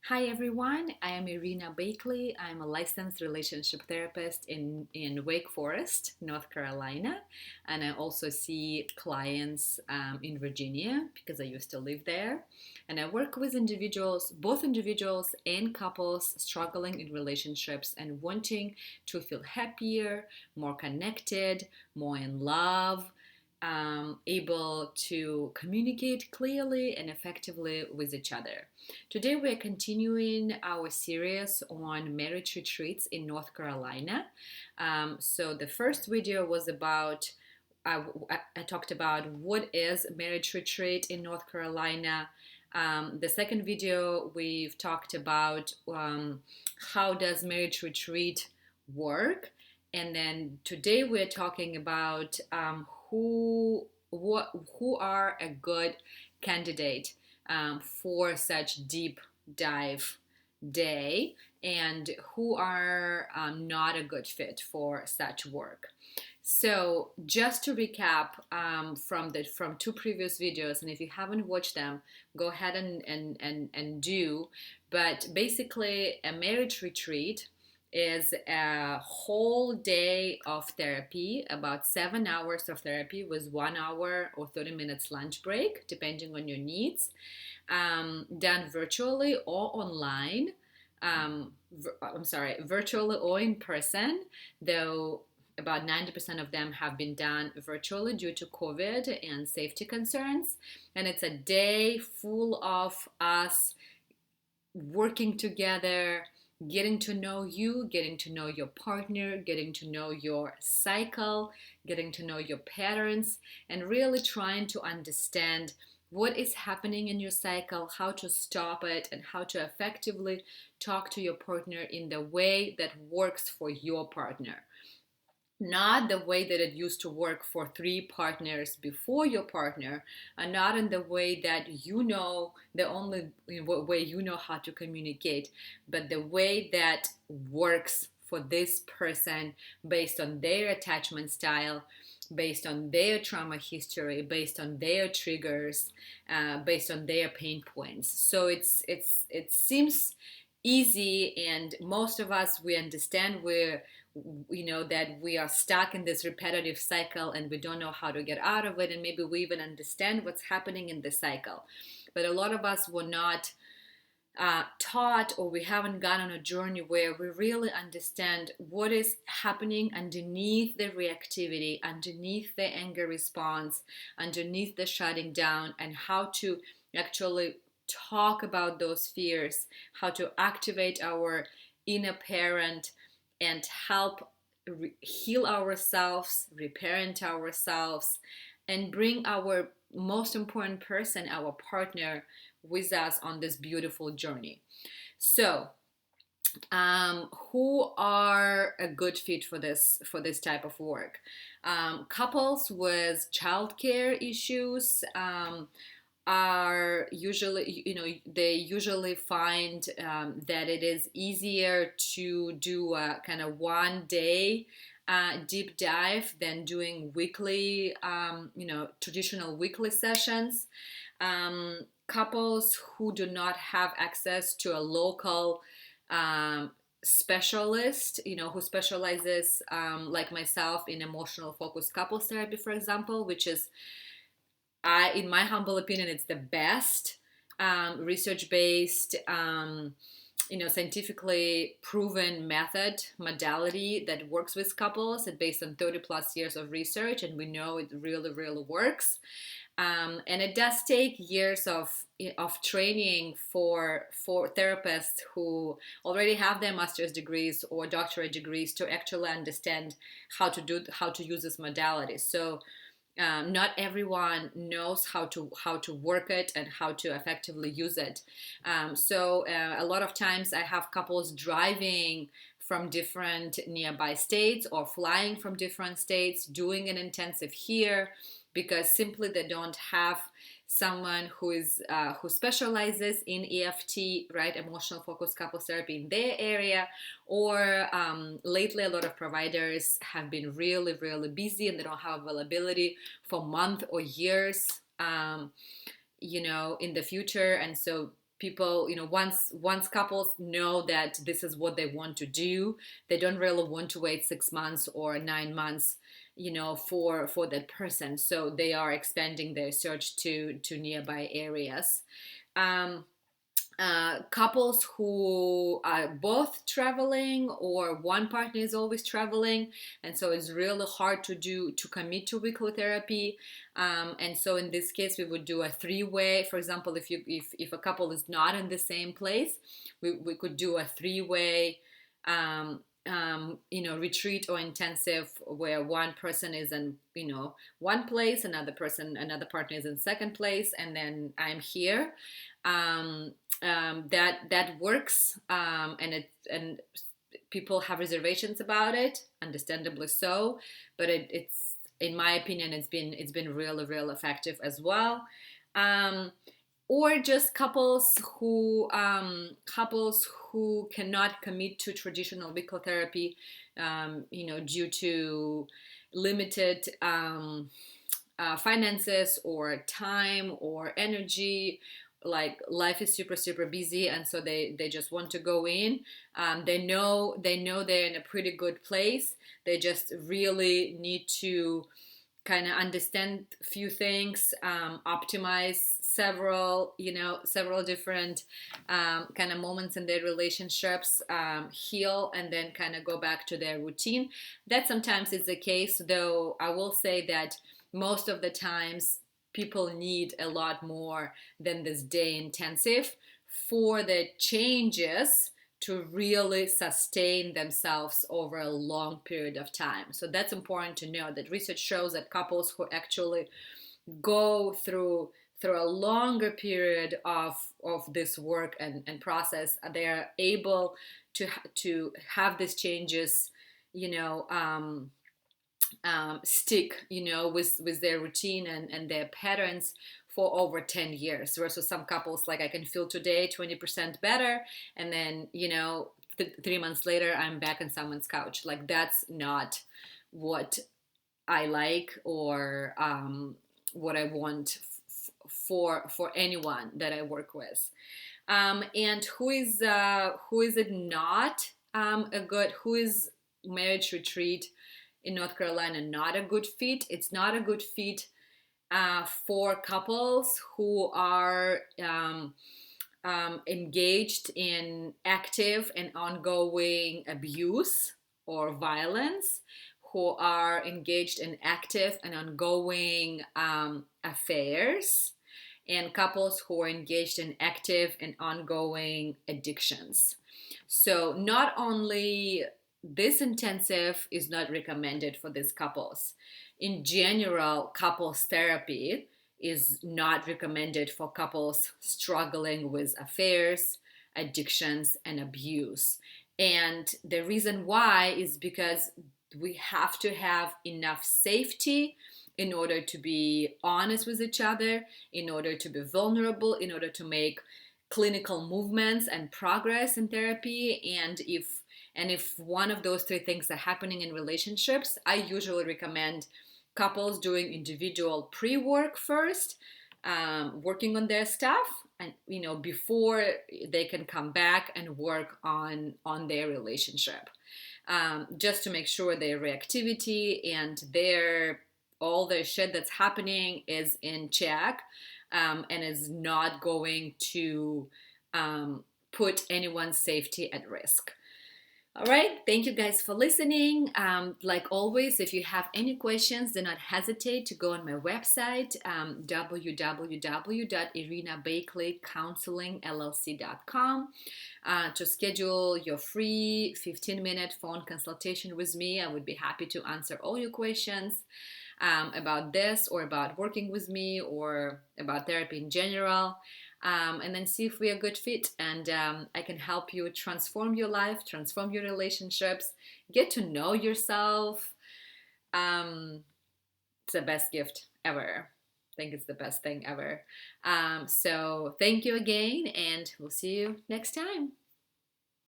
Hi everyone, I am Irina Bakley. I'm a licensed relationship therapist in Wake Forest, North Carolina, and I also see clients in Virginia because I used to live there. And I work with individuals, both individuals and couples struggling in relationships and wanting to feel happier, more connected, more in love, able to communicate clearly and effectively with each other. Today, we're continuing our series on marriage retreats in North Carolina. So, the first video was about I talked about what is a marriage retreat in North Carolina. The second video, we've talked about how does marriage retreat work, and then today we're talking about who are a good candidate for such deep dive day and who are not a good fit for such work. So just to recap from two previous videos, and if you haven't watched them, go ahead and do. But basically, a marriage retreat is a whole day of therapy, about 7 hours of therapy with 1 hour or 30 minutes lunch break, depending on your needs, done virtually or online. Virtually or in person, though about 90% of them have been done virtually due to COVID and safety concerns. And it's a day full of us working together, getting to know you, getting to know your partner, getting to know your cycle, getting to know your patterns, and really trying to understand what is happening in your cycle, how to stop it, and how to effectively talk to your partner in the way that works for your partner, not the way that it used to work for three partners before your partner, and not in the way that you know, the only way you know how to communicate, but the way that works for this person based on their attachment style, based on their trauma history, based on their triggers, based on their pain points. So it seems easy, and most of us, we understand that we are stuck in this repetitive cycle and we don't know how to get out of it, and maybe we even understand what's happening in the cycle, but a lot of us were not taught, or we haven't gone on a journey where we really understand what is happening underneath the reactivity, underneath the anger response, underneath the shutting down, and how to actually talk about those fears, how to activate our inner parent and help heal ourselves, reparent ourselves, and bring our most important person, our partner, with us on this beautiful journey. So, who are a good fit for this type of work? Couples with childcare issues. Are usually, they usually find that it is easier to do a kind of 1 day deep dive than doing weekly, traditional weekly sessions. Couples who do not have access to a local specialist, who specializes, like myself, in emotional focused couples therapy, for example, which is, in my humble opinion, it's the best research-based, scientifically proven modality that works with couples. It's based on 30 plus years of research, and we know it really, really works. And it does take years of training for therapists who already have their master's degrees or doctorate degrees to actually understand how to use this modality. So not everyone knows how to work it and how to effectively use it. So a lot of times I have couples driving from different nearby states or flying from different states, doing an intensive here because simply they don't have someone who specializes in EFT, right, emotional focused couples therapy, in their area, or lately a lot of providers have been really, really busy and they don't have availability for months or years, in the future, and so people, once couples know that this is what they want to do, they don't really want to wait 6 months or 9 months, for that person. So they are expanding their search to nearby areas. um, Couples who are both traveling, or one partner is always traveling, and so it's really hard to commit to weekly therapy. And so in this case, we would do a three-way. For example, if a couple is not in the same place, we could do a three-way retreat or intensive, where one person is in one place, another partner is in second place, and then I'm here. um, that works, and people have reservations about it, understandably so. But it's, in my opinion, it's been really, real effective as well. um, or just couples who cannot commit to traditional vehicle therapy, due to limited finances or time or energy. Like, life is super, super busy, and so they just want to go in. They know they're in a pretty good place. They just really need to kind of understand a few things, optimize several different kind of moments in their relationships, heal, and then kind of go back to their routine. That sometimes is the case, though I will say that most of the times people need a lot more than this day intensive for the changes to really sustain themselves over a long period of time. So that's important to know, that research shows that couples who actually go through a longer period of this work and process, they are able to have these changes, you know um, stick, with their routine and their patterns for over 10 years, versus some couples, like, I can feel today 20% better, and then 3 months later I'm back on someone's couch. Like, that's not what I like, or what I want for anyone that I work with. And who is it not a good who is marriage retreat in North Carolina not a good fit? It's not a good fit for couples who are engaged in active and ongoing abuse or violence, who are engaged in active and ongoing affairs, and couples who are engaged in active and ongoing addictions. So, not only this intensive is not recommended for these couples. In general, couples therapy is not recommended for couples struggling with affairs, addictions, and abuse. And the reason why is because we have to have enough safety in order to be honest with each other, in order to be vulnerable, in order to make clinical movements and progress in therapy. And if one of those three things are happening in relationships, I usually recommend couples doing individual pre-work first, working on their stuff, and before they can come back and work on their relationship, just to make sure their reactivity and all the shit that's happening is in check, and is not going to put anyone's safety at risk. All right, thank you guys for listening. Like always, if you have any questions, do not hesitate to go on my website, www.irinabakelycounselingllc.com, to schedule your free 15-minute phone consultation with me. I would be happy to answer all your questions about this, or about working with me, or about therapy in general. And then see if we're a good fit, and I can help you transform your life, transform your relationships, get to know yourself. It's the best gift ever. I think it's the best thing ever. So thank you again, and we'll see you next time.